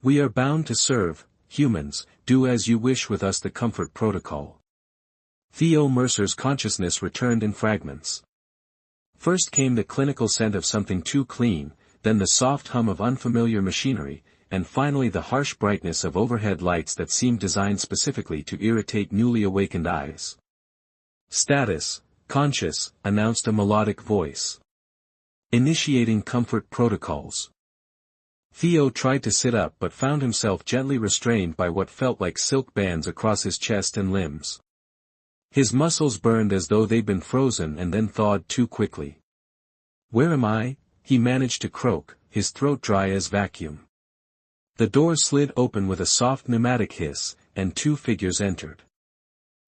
We are bound to serve, humans, do as you wish with us the comfort protocol. Theo Mercer's consciousness returned in fragments. First came the clinical scent of something too clean, then the soft hum of unfamiliar machinery, and finally the harsh brightness of overhead lights that seemed designed specifically to irritate newly awakened eyes. Status, conscious, announced a melodic voice. Initiating comfort protocols. Theo tried to sit up but found himself gently restrained by what felt like silk bands across his chest and limbs. His muscles burned as though they'd been frozen and then thawed too quickly. "Where am I?" he managed to croak, his throat dry as vacuum. The door slid open with a soft pneumatic hiss, and two figures entered.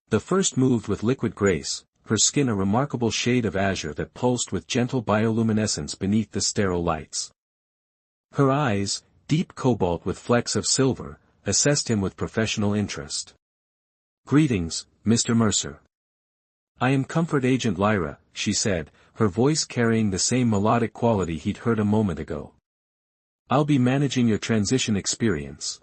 The first moved with liquid grace, her skin a remarkable shade of azure that pulsed with gentle bioluminescence beneath the sterile lights. Her eyes, deep cobalt with flecks of silver, assessed him with professional interest. "Greetings, Mr. Mercer. I am Comfort Agent Lyra," she said, her voice carrying the same melodic quality he'd heard a moment ago. "I'll be managing your transition experience.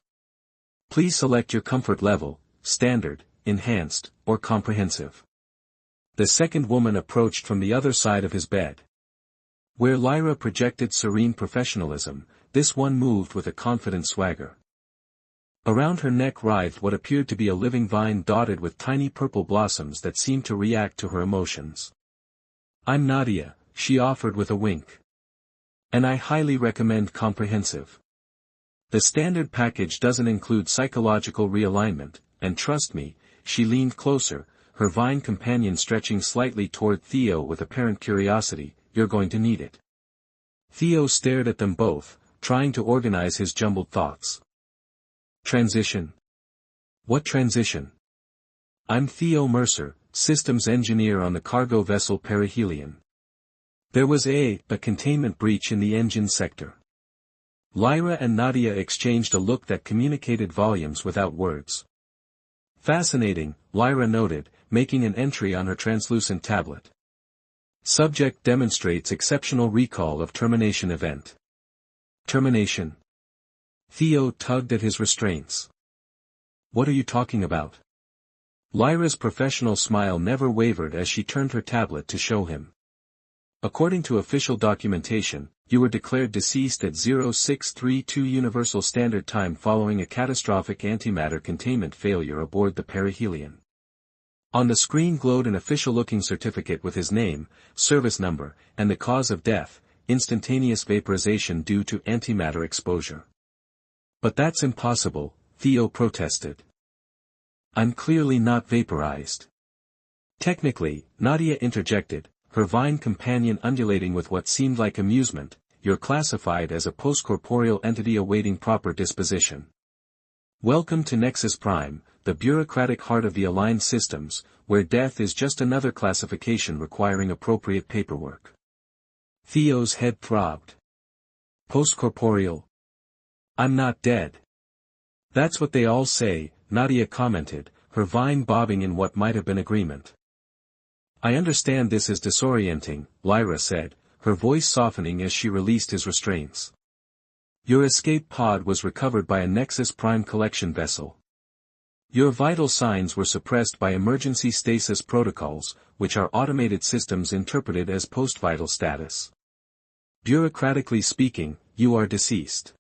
Please select your comfort level, standard, enhanced, or comprehensive." The second woman approached from the other side of his bed. Where Lyra projected serene professionalism, this one moved with a confident swagger. Around her neck writhed what appeared to be a living vine dotted with tiny purple blossoms that seemed to react to her emotions. "I'm Nadia," she offered with a wink. "And I highly recommend comprehensive. The standard package doesn't include psychological realignment, and trust me," she leaned closer, her vine companion stretching slightly toward Theo with apparent curiosity, "you're going to need it." Theo stared at them both, trying to organize his jumbled thoughts. "Transition? What transition?" "I'm Theo Mercer, systems engineer on the cargo vessel Perihelion. There was a containment breach in the engine sector." Lyra and Nadia exchanged a look that communicated volumes without words. "Fascinating," Lyra noted, making an entry on her translucent tablet. "Subject demonstrates exceptional recall of termination event." "Termination?" Theo tugged at his restraints. "What are you talking about?" Lyra's professional smile never wavered as she turned her tablet to show him. "According to official documentation, you were declared deceased at 0632 Universal Standard Time following a catastrophic antimatter containment failure aboard the Perihelion." On the screen glowed an official-looking certificate with his name, service number, and the cause of death, instantaneous vaporization due to antimatter exposure. "But that's impossible," Theo protested. "I'm clearly not vaporized." "Technically," Nadia interjected, her vine companion undulating with what seemed like amusement, "you're classified as a post-corporeal entity awaiting proper disposition. Welcome to Nexus Prime, the bureaucratic heart of the aligned systems, where death is just another classification requiring appropriate paperwork." Theo's head throbbed. "Post-corporeal? I'm not dead." "That's what they all say," Nadia commented, her vine bobbing in what might have been agreement. "I understand this is disorienting," Lyra said, her voice softening as she released his restraints. "Your escape pod was recovered by a Nexus Prime collection vessel. Your vital signs were suppressed by emergency stasis protocols, which are automated systems interpreted as post-vital status. Bureaucratically speaking, you are deceased.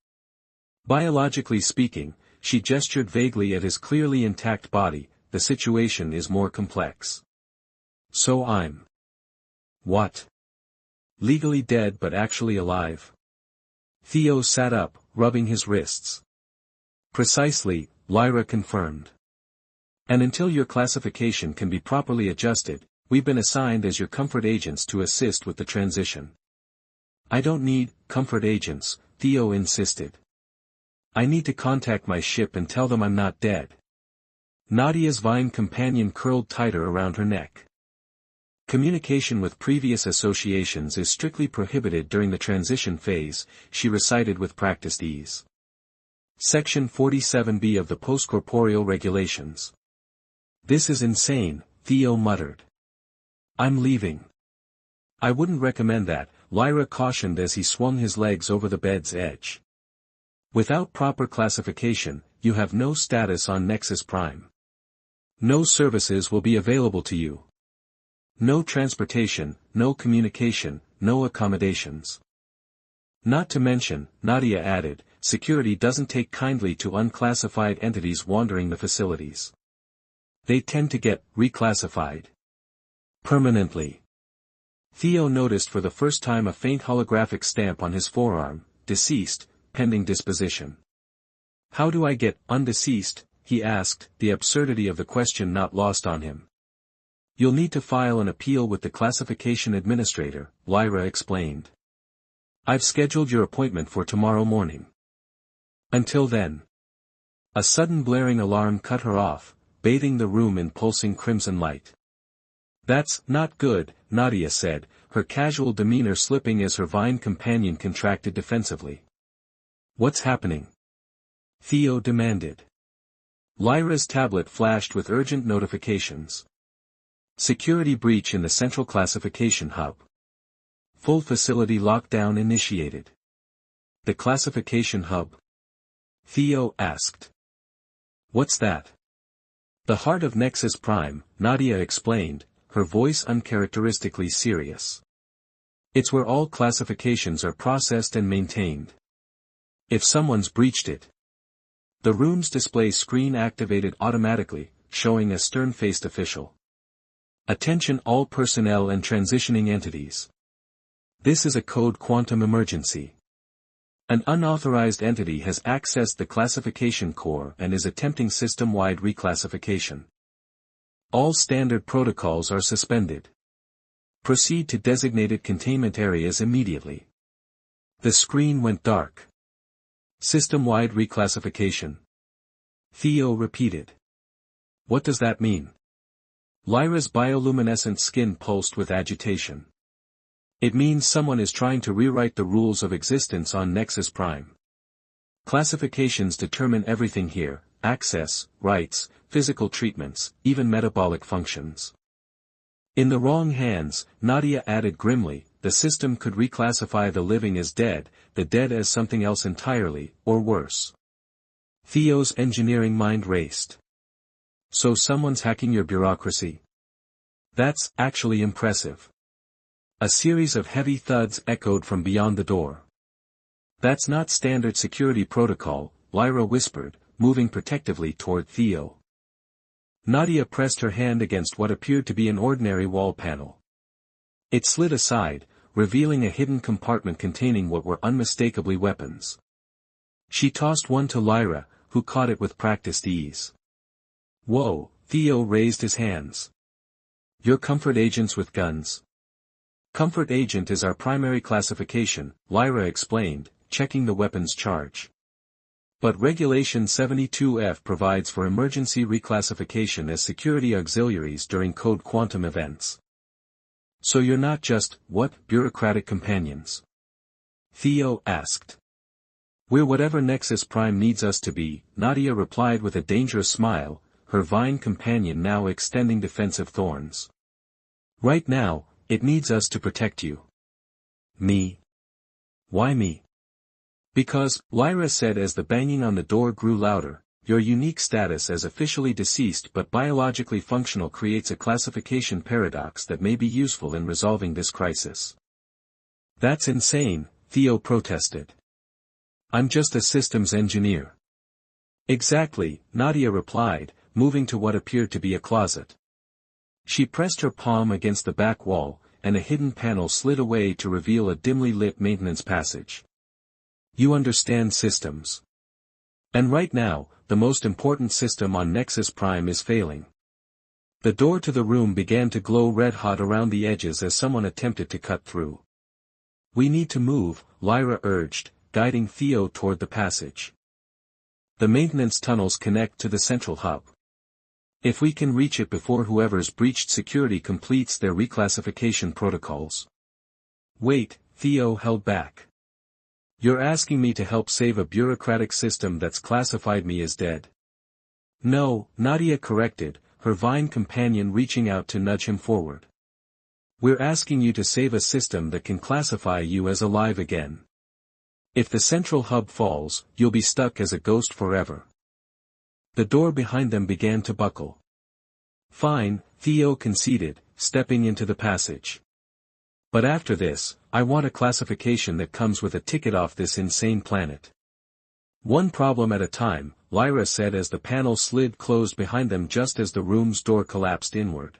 Biologically speaking," she gestured vaguely at his clearly intact body, "the situation is more complex. So I'm... what? Legally dead but actually alive?" Theo sat up, rubbing his wrists. "Precisely," Lyra confirmed. "And until your classification can be properly adjusted, we've been assigned as your comfort agents to assist with the transition." "I don't need comfort agents," Theo insisted. "I need to contact my ship and tell them I'm not dead." Nadia's vine companion curled tighter around her neck. "Communication with previous associations is strictly prohibited during the transition phase," she recited with practiced ease. Section 47B of the Postcorporeal Regulations. "This is insane," Theo muttered. "I'm leaving." "I wouldn't recommend that," Lyra cautioned as he swung his legs over the bed's edge. Without proper classification, you have no status on Nexus Prime. No services will be available to you. No transportation, no communication, no accommodations. Not to mention, Nadia added, security doesn't take kindly to unclassified entities wandering the facilities. They tend to get reclassified permanently. Theo noticed for the first time a faint holographic stamp on his forearm, deceased, pending disposition. How do I get undeceased? He asked, the absurdity of the question not lost on him. You'll need to file an appeal with the classification administrator, Lyra explained. I've scheduled your appointment for tomorrow morning. Until then. A sudden blaring alarm cut her off, bathing the room in pulsing crimson light. That's not good, Nadia said, her casual demeanor slipping as her vine companion contracted defensively. What's happening? Theo demanded. Lyra's tablet flashed with urgent notifications. Security breach in the central classification hub. Full facility lockdown initiated. The classification hub? Theo asked. What's that? The heart of Nexus Prime, Nadia explained, her voice uncharacteristically serious. It's where all classifications are processed and maintained. If someone's breached it. The room's display screen activated automatically, showing a stern-faced official. Attention all personnel and transitioning entities. This is a code quantum emergency. An unauthorized entity has accessed the classification core and is attempting system-wide reclassification. All standard protocols are suspended. Proceed to designated containment areas immediately. The screen went dark. System-wide reclassification. Theo repeated. What does that mean? Lyra's bioluminescent skin pulsed with agitation. It means someone is trying to rewrite the rules of existence on Nexus Prime. Classifications determine everything here, access, rights, physical treatments, even metabolic functions. In the wrong hands, Nadia added grimly, the system could reclassify the living as dead, the dead as something else entirely, or worse. Theo's engineering mind raced. So someone's hacking your bureaucracy? That's actually impressive. A series of heavy thuds echoed from beyond the door. That's not standard security protocol, Lyra whispered, moving protectively toward Theo. Nadia pressed her hand against what appeared to be an ordinary wall panel. It slid aside, revealing a hidden compartment containing what were unmistakably weapons. She tossed one to Lyra, who caught it with practiced ease. Whoa, Theo raised his hands. You're comfort agents with guns. Comfort agent is our primary classification, Lyra explained, checking the weapon's charge. But Regulation 72F provides for emergency reclassification as security auxiliaries during code quantum events. So you're not just, what, bureaucratic companions? Theo asked. We're whatever Nexus Prime needs us to be, Nadia replied with a dangerous smile, her vine companion now extending defensive thorns. Right now, it needs us to protect you. Me? Why me? Because, Lyra said as the banging on the door grew louder, your unique status as officially deceased but biologically functional creates a classification paradox that may be useful in resolving this crisis. That's insane, Theo protested. I'm just a systems engineer. Exactly, Nadia replied, moving to what appeared to be a closet. She pressed her palm against the back wall, and a hidden panel slid away to reveal a dimly lit maintenance passage. You understand systems. And right now, the most important system on Nexus Prime is failing. The door to the room began to glow red-hot around the edges as someone attempted to cut through. We need to move, Lyra urged, guiding Theo toward the passage. The maintenance tunnels connect to the central hub. If we can reach it before whoever's breached security completes their reclassification protocols. Wait, Theo held back. You're asking me to help save a bureaucratic system that's classified me as dead. No, Nadia corrected, her vine companion reaching out to nudge him forward. We're asking you to save a system that can classify you as alive again. If the central hub falls, you'll be stuck as a ghost forever. The door behind them began to buckle. Fine, Theo conceded, stepping into the passage. But after this, I want a classification that comes with a ticket off this insane planet. One problem at a time, Lyra said as the panel slid closed behind them just as the room's door collapsed inward.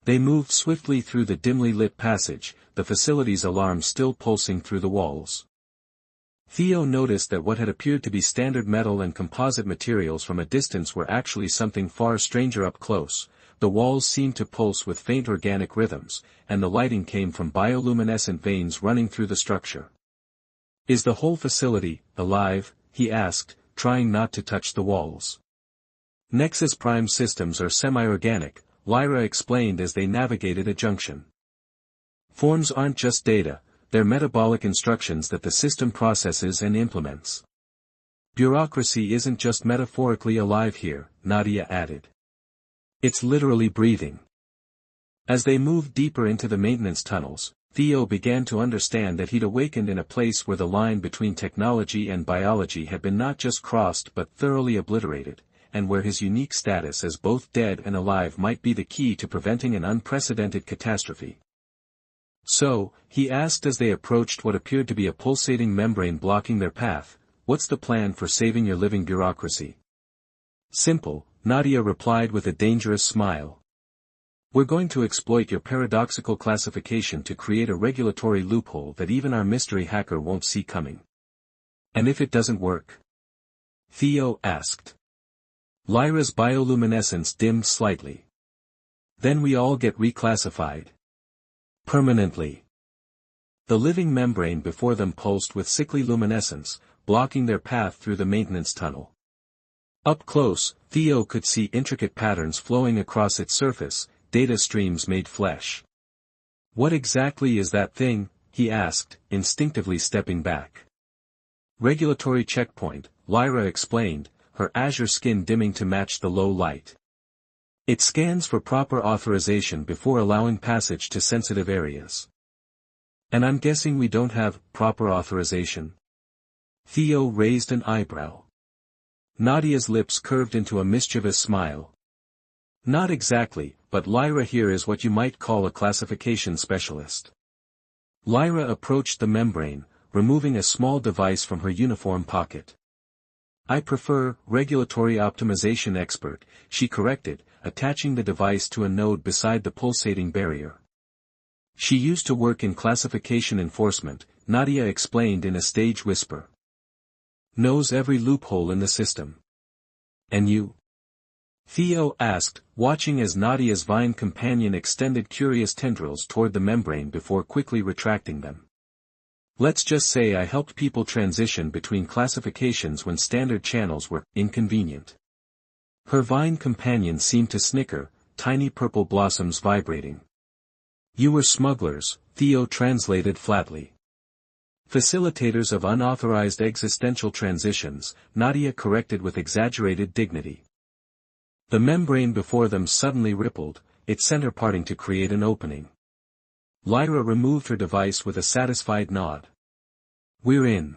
They moved swiftly through the dimly lit passage, the facility's alarm still pulsing through the walls. Theo noticed that what had appeared to be standard metal and composite materials from a distance were actually something far stranger up close. The walls seemed to pulse with faint organic rhythms, and the lighting came from bioluminescent veins running through the structure. "Is the whole facility alive?" he asked, trying not to touch the walls. "Nexus Prime systems are semi-organic," Lyra explained as they navigated a junction. "Forms aren't just data, they're metabolic instructions that the system processes and implements. Bureaucracy isn't just metaphorically alive here," Nadia added. "It's literally breathing." As they moved deeper into the maintenance tunnels, Theo began to understand that he'd awakened in a place where the line between technology and biology had been not just crossed but thoroughly obliterated, and where his unique status as both dead and alive might be the key to preventing an unprecedented catastrophe. "So," he asked as they approached what appeared to be a pulsating membrane blocking their path, "what's the plan for saving your living bureaucracy?" "Simple," Nadia replied with a dangerous smile. "We're going to exploit your paradoxical classification to create a regulatory loophole that even our mystery hacker won't see coming." "And if it doesn't work?" Theo asked. Lyra's bioluminescence dimmed slightly. "Then we all get reclassified. Permanently." The living membrane before them pulsed with sickly luminescence, blocking their path through the maintenance tunnel. Up close, Theo could see intricate patterns flowing across its surface, data streams made flesh. "What exactly is that thing?" he asked, instinctively stepping back. "Regulatory checkpoint," Lyra explained, her azure skin dimming to match the low light. "It scans for proper authorization before allowing passage to sensitive areas." "And I'm guessing we don't have proper authorization?" Theo raised an eyebrow. Nadia's lips curved into a mischievous smile. "Not exactly, but Lyra here is what you might call a classification specialist." Lyra approached the membrane, removing a small device from her uniform pocket. "I prefer regulatory optimization expert," she corrected, attaching the device to a node beside the pulsating barrier. "She used to work in classification enforcement," Nadia explained in a stage whisper. "Knows every loophole in the system." "And you?" Theo asked, watching as Nadia's vine companion extended curious tendrils toward the membrane before quickly retracting them. "Let's just say I helped people transition between classifications when standard channels were inconvenient." Her vine companion seemed to snicker, tiny purple blossoms vibrating. "You were smugglers," Theo translated flatly. "Facilitators of unauthorized existential transitions," Nadia corrected with exaggerated dignity. The membrane before them suddenly rippled, its center parting to create an opening. Lyra removed her device with a satisfied nod. "We're in.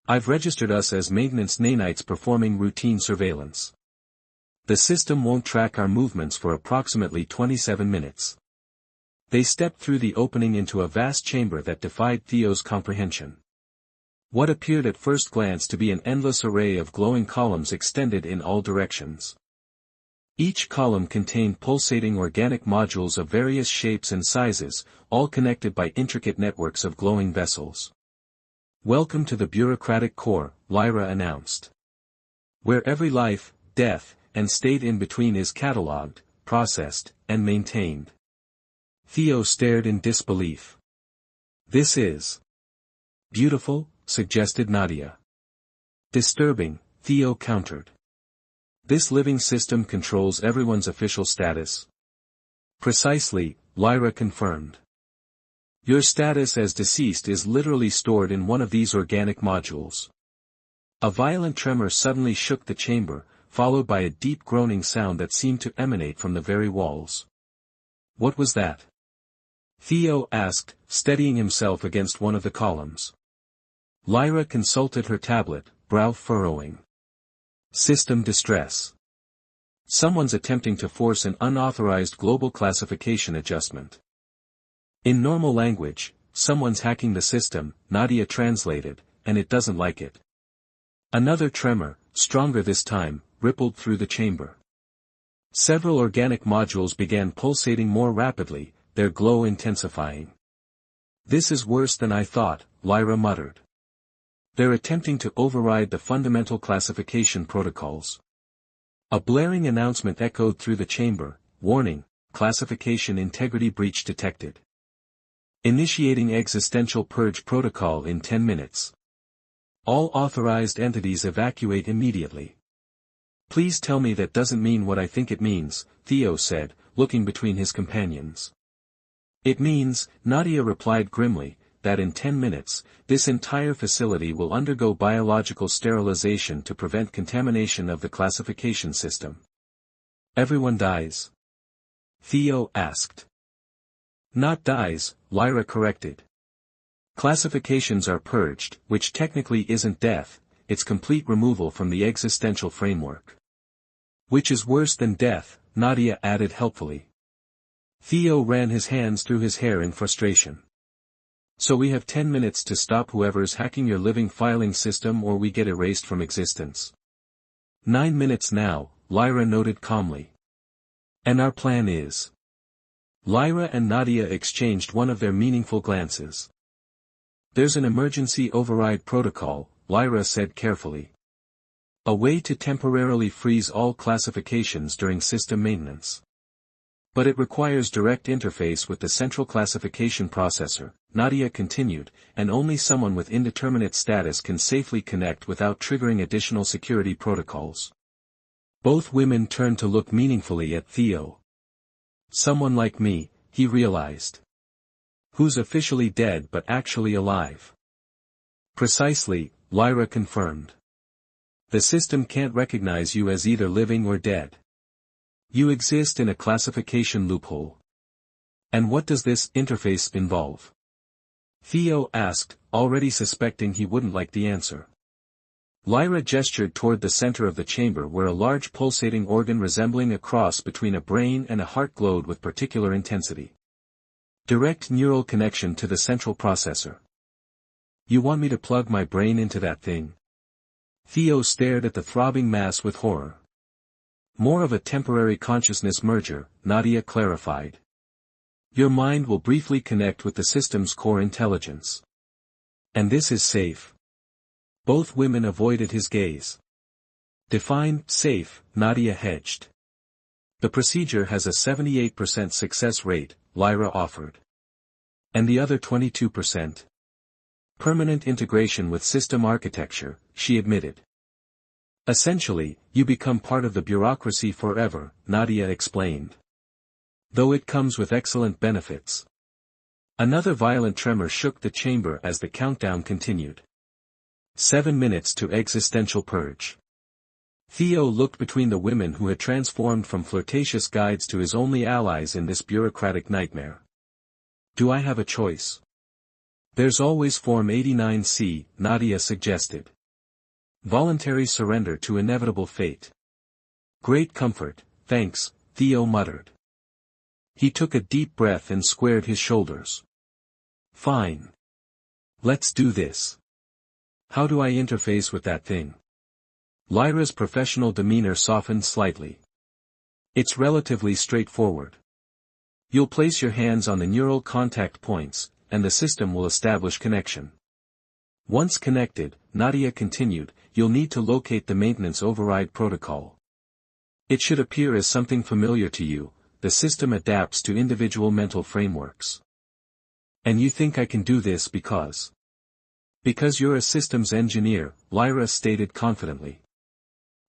I've registered us as maintenance nanites performing routine surveillance. The system won't track our movements for approximately 27 minutes." They stepped through the opening into a vast chamber that defied Theo's comprehension. What appeared at first glance to be an endless array of glowing columns extended in all directions. Each column contained pulsating organic modules of various shapes and sizes, all connected by intricate networks of glowing vessels. "Welcome to the bureaucratic core," Lyra announced. "Where every life, death, and state in between is catalogued, processed, and maintained." Theo stared in disbelief. "This is beautiful," suggested Nadia. "Disturbing," Theo countered. "This living system controls everyone's official status?" "Precisely," Lyra confirmed. "Your status as deceased is literally stored in one of these organic modules." A violent tremor suddenly shook the chamber, followed by a deep groaning sound that seemed to emanate from the very walls. "What was that?" Theo asked, steadying himself against one of the columns. Lyra consulted her tablet, brow furrowing. System distress. Someone's attempting to force an unauthorized global classification adjustment. In normal language, someone's hacking the system, Nadia translated, and it doesn't like it. Another tremor, stronger this time, rippled through the chamber. Several organic modules began pulsating more rapidly, their glow intensifying. This is worse than I thought, Lyra muttered. They're attempting to override the fundamental classification protocols. A blaring announcement echoed through the chamber, warning, classification integrity breach detected. Initiating existential purge protocol in 10 minutes. All authorized entities evacuate immediately. Please tell me that doesn't mean what I think it means, Theo said, looking between his companions. It means, Nadia replied grimly, that in 10 minutes, this entire facility will undergo biological sterilization to prevent contamination of the classification system. Everyone dies? Theo asked. Not dies, Lyra corrected. Classifications are purged, which technically isn't death, it's complete removal from the existential framework. Which is worse than death, Nadia added helpfully. Theo ran his hands through his hair in frustration. So we have 10 minutes to stop whoever's hacking your living filing system or we get erased from existence. 9 minutes now, Lyra noted calmly. And our plan is. Lyra and Nadia exchanged one of their meaningful glances. There's an emergency override protocol, Lyra said carefully. A way to temporarily freeze all classifications during system maintenance. But it requires direct interface with the central classification processor, Nadia continued, and only someone with indeterminate status can safely connect without triggering additional security protocols. Both women turned to look meaningfully at Theo. Someone like me, he realized. Who's officially dead but actually alive. Precisely, Lyra confirmed. The system can't recognize you as either living or dead. You exist in a classification loophole. And what does this interface involve? Theo asked, already suspecting he wouldn't like the answer. Lyra gestured toward the center of the chamber where a large pulsating organ resembling a cross between a brain and a heart glowed with particular intensity. Direct neural connection to the central processor. You want me to plug my brain into that thing? Theo stared at the throbbing mass with horror. More of a temporary consciousness merger, Nadia clarified. Your mind will briefly connect with the system's core intelligence. And this is safe. Both women avoided his gaze. Define safe, Nadia hedged. The procedure has a 78% success rate, Lyra offered. And the other 22%? Permanent integration with system architecture, she admitted. Essentially, you become part of the bureaucracy forever, Nadia explained. Though it comes with excellent benefits. Another violent tremor shook the chamber as the countdown continued. 7 minutes to existential purge. Theo looked between the women who had transformed from flirtatious guides to his only allies in this bureaucratic nightmare. Do I have a choice? There's always Form 89C, Nadia suggested. Voluntary surrender to inevitable fate. Great comfort, thanks, Theo muttered. He took a deep breath and squared his shoulders. Fine. Let's do this. How do I interface with that thing? Lyra's professional demeanor softened slightly. It's relatively straightforward. You'll place your hands on the neural contact points, and the system will establish connection. Once connected, Nadia continued, you'll need to locate the maintenance override protocol. It should appear as something familiar to you, the system adapts to individual mental frameworks. And you think I can do this because? Because you're a systems engineer, Lyra stated confidently.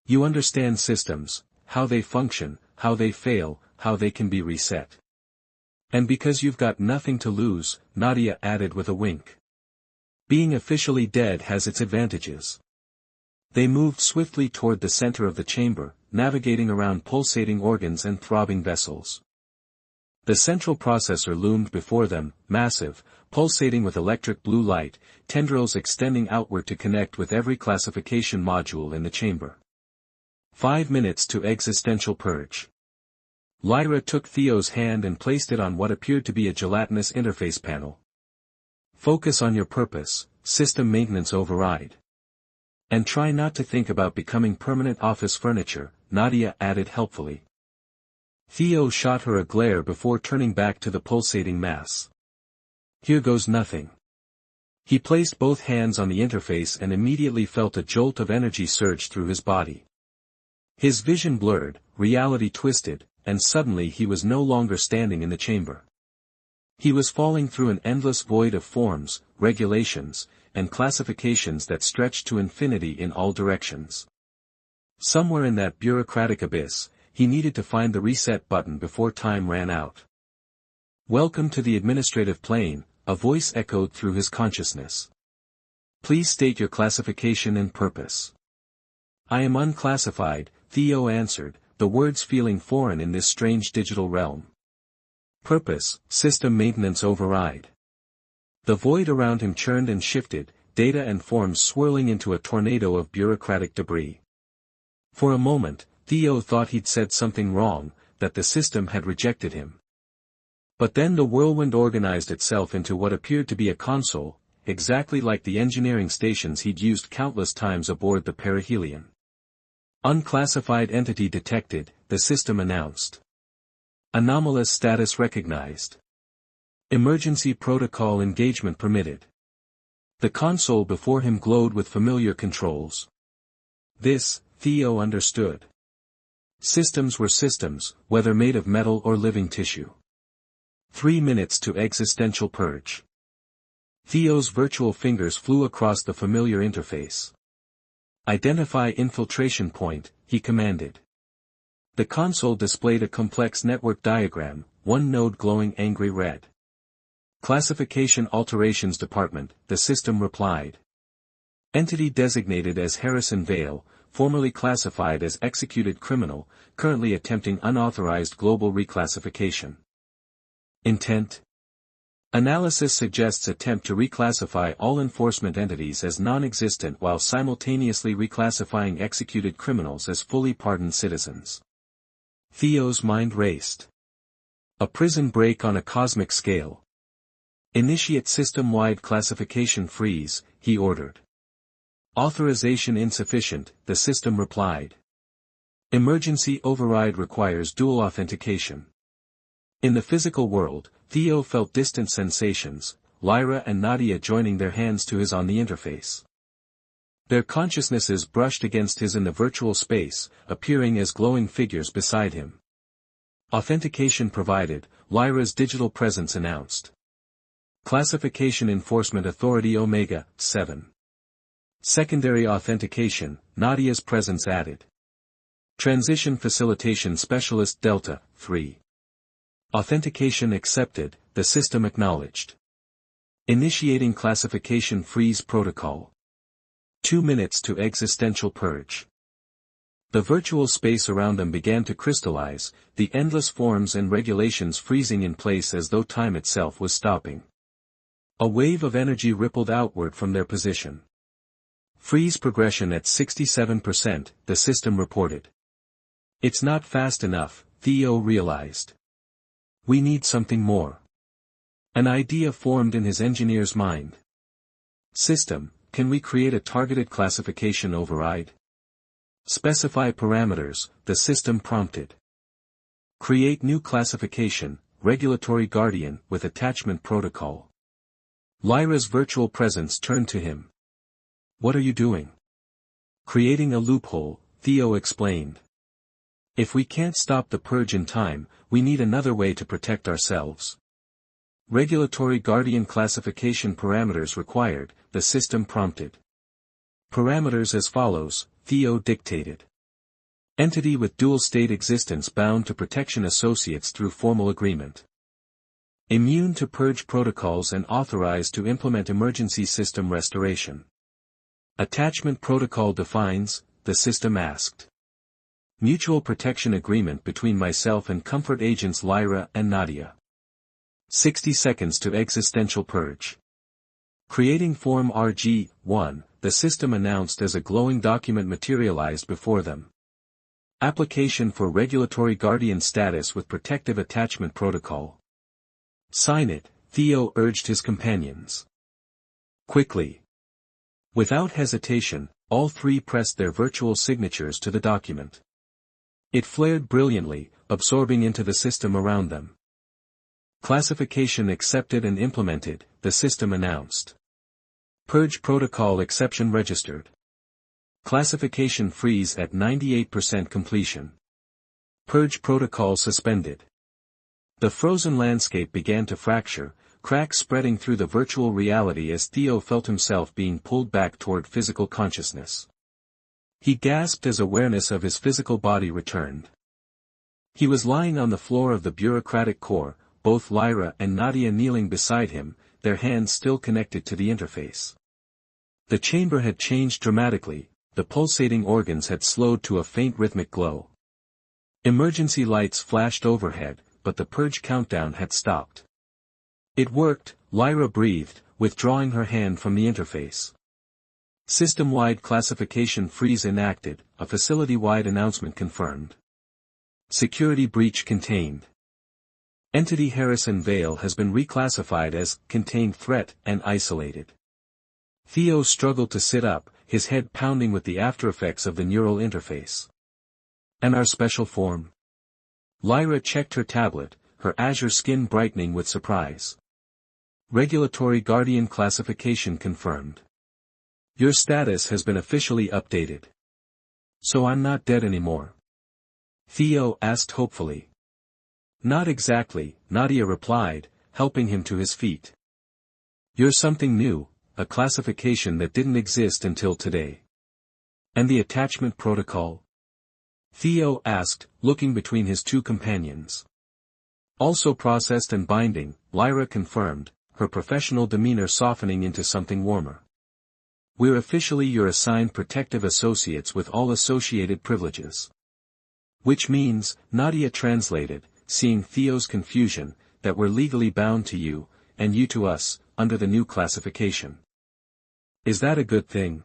You understand systems, how they function, how they fail, how they can be reset. And because you've got nothing to lose, Nadia added with a wink. Being officially dead has its advantages. They moved swiftly toward the center of the chamber, navigating around pulsating organs and throbbing vessels. The central processor loomed before them, massive, pulsating with electric blue light, tendrils extending outward to connect with every classification module in the chamber. 5 minutes to existential purge. Lyra took Theo's hand and placed it on what appeared to be a gelatinous interface panel. Focus on your purpose, system maintenance override. And try not to think about becoming permanent office furniture, Nadia added helpfully. Theo shot her a glare before turning back to the pulsating mass. Here goes nothing. He placed both hands on the interface and immediately felt a jolt of energy surge through his body. His vision blurred, reality twisted, and suddenly he was no longer standing in the chamber. He was falling through an endless void of forms, regulations, and classifications that stretched to infinity in all directions. Somewhere in that bureaucratic abyss, he needed to find the reset button before time ran out. Welcome to the administrative plane, a voice echoed through his consciousness. Please state your classification and purpose. I am unclassified, Theo answered, the words feeling foreign in this strange digital realm. Purpose, system maintenance override. The void around him churned and shifted, data and forms swirling into a tornado of bureaucratic debris. For a moment, Theo thought he'd said something wrong, that the system had rejected him. But then the whirlwind organized itself into what appeared to be a console, exactly like the engineering stations he'd used countless times aboard the perihelion. Unclassified entity detected, the system announced. Anomalous status recognized. Emergency protocol engagement permitted. The console before him glowed with familiar controls. This, Theo understood. Systems were systems, whether made of metal or living tissue. 3 minutes to existential purge. Theo's virtual fingers flew across the familiar interface. Identify infiltration point, he commanded. The console displayed a complex network diagram, one node glowing angry red. Classification Alterations Department, the system replied. Entity designated as Harrison Vale, formerly classified as executed criminal, currently attempting unauthorized global reclassification. Intent. Analysis suggests attempt to reclassify all enforcement entities as non-existent while simultaneously reclassifying executed criminals as fully pardoned citizens. Theo's mind raced. A prison break on a cosmic scale. Initiate system-wide classification freeze, he ordered. Authorization insufficient, the system replied. Emergency override requires dual authentication. In the physical world, Theo felt distant sensations, Lyra and Nadia joining their hands to his on the interface. Their consciousnesses brushed against his in the virtual space, appearing as glowing figures beside him. Authentication provided, Lyra's digital presence announced. Classification Enforcement Authority Omega, 7. Secondary authentication, Nadia's presence added. Transition Facilitation Specialist Delta, 3. Authentication accepted, the system acknowledged. Initiating classification freeze protocol. 2 minutes to existential purge. The virtual space around them began to crystallize, the endless forms and regulations freezing in place as though time itself was stopping. A wave of energy rippled outward from their position. Freeze progression at 67%, the system reported. It's not fast enough, Theo realized. We need something more. An idea formed in his engineer's mind. System, can we create a targeted classification override? Specify parameters, the system prompted. Create new classification, regulatory guardian, with attachment protocol. Lyra's virtual presence turned to him. What are you doing? Creating a loophole, Theo explained. If we can't stop the purge in time, we need another way to protect ourselves. Regulatory guardian classification parameters required, the system prompted. Parameters as follows, Theo dictated. Entity with dual state existence bound to protection associates through formal agreement. Immune to purge protocols and authorized to implement emergency system restoration. Attachment protocol defines, the system asked. Mutual protection agreement between myself and comfort agents Lyra and Nadia. 60 seconds to existential purge. Creating Form RG-1, the system announced as a glowing document materialized before them. Application for regulatory guardian status with protective attachment protocol. Sign it, Theo urged his companions. Quickly. Without hesitation, all three pressed their virtual signatures to the document. It flared brilliantly, absorbing into the system around them. Classification accepted and implemented, the system announced. Purge protocol exception registered. Classification freeze at 98% completion. Purge protocol suspended. The frozen landscape began to fracture, cracks spreading through the virtual reality as Theo felt himself being pulled back toward physical consciousness. He gasped as awareness of his physical body returned. He was lying on the floor of the bureaucratic core, both Lyra and Nadia kneeling beside him, their hands still connected to the interface. The chamber had changed dramatically, the pulsating organs had slowed to a faint rhythmic glow. Emergency lights flashed overhead, but the purge countdown had stopped. It worked, Lyra breathed, withdrawing her hand from the interface. System-wide classification freeze enacted, a facility-wide announcement confirmed. Security breach contained. Entity Harrison Vale has been reclassified as contained threat and isolated. Theo struggled to sit up, his head pounding with the aftereffects of the neural interface. And our special form? Lyra checked her tablet, her azure skin brightening with surprise. Regulatory Guardian classification confirmed. Your status has been officially updated. So I'm not dead anymore? Theo asked hopefully. Not exactly, Nadia replied, helping him to his feet. You're something new, a classification that didn't exist until today. And the attachment protocol? Theo asked, looking between his two companions. Also processed and binding, Lyra confirmed, her professional demeanor softening into something warmer. We're officially your assigned protective associates with all associated privileges. Which means, Nadia translated, seeing Theo's confusion, that we're legally bound to you, and you to us, under the new classification. Is that a good thing?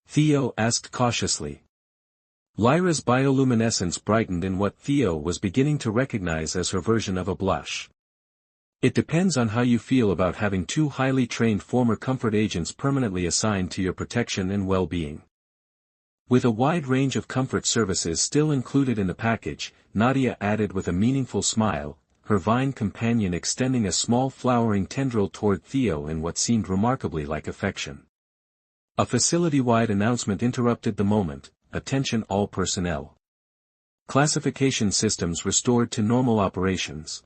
Theo asked cautiously. Lyra's bioluminescence brightened in what Theo was beginning to recognize as her version of a blush. It depends on how you feel about having two highly trained former comfort agents permanently assigned to your protection and well-being. With a wide range of comfort services still included in the package, Nadia added with a meaningful smile, her vine companion extending a small flowering tendril toward Theo in what seemed remarkably like affection. A facility-wide announcement interrupted the moment, attention all personnel. Classification systems restored to normal operations.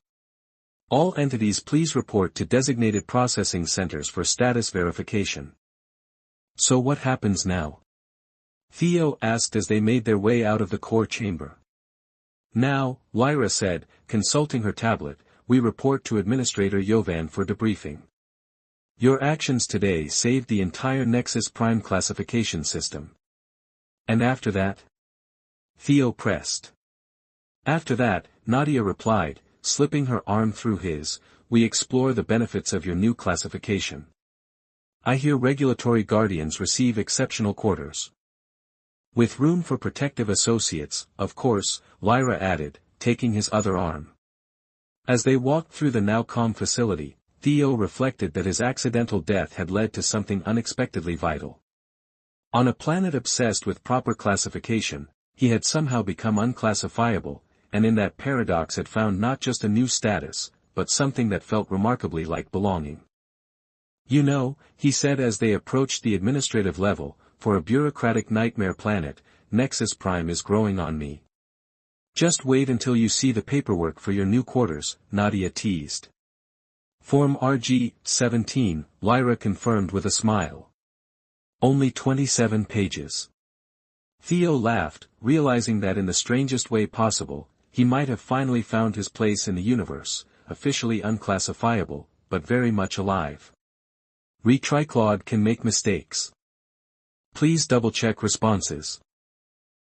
All entities please report to designated processing centers for status verification. So what happens now? Theo asked as they made their way out of the core chamber. Now, Lyra said, consulting her tablet, we report to Administrator Yovan for debriefing. Your actions today saved the entire Nexus Prime classification system. And after that? Theo pressed. After that, Nadia replied, slipping her arm through his, we explore the benefits of your new classification. I hear regulatory guardians receive exceptional quarters. With room for protective associates, of course, Lyra added, taking his other arm. As they walked through the now calm facility, Theo reflected that his accidental death had led to something unexpectedly vital. On a planet obsessed with proper classification, he had somehow become unclassifiable, and in that paradox had found not just a new status, but something that felt remarkably like belonging. You know, he said as they approached the administrative level, for a bureaucratic nightmare planet, Nexus Prime is growing on me. Just wait until you see the paperwork for your new quarters, Nadia teased. Form RG-17, Lyra confirmed with a smile. Only 27 pages. Theo laughed, realizing that in the strangest way possible, he might have finally found his place in the universe, officially unclassifiable, but very much alive. Retriclaude can make mistakes. Please double-check responses.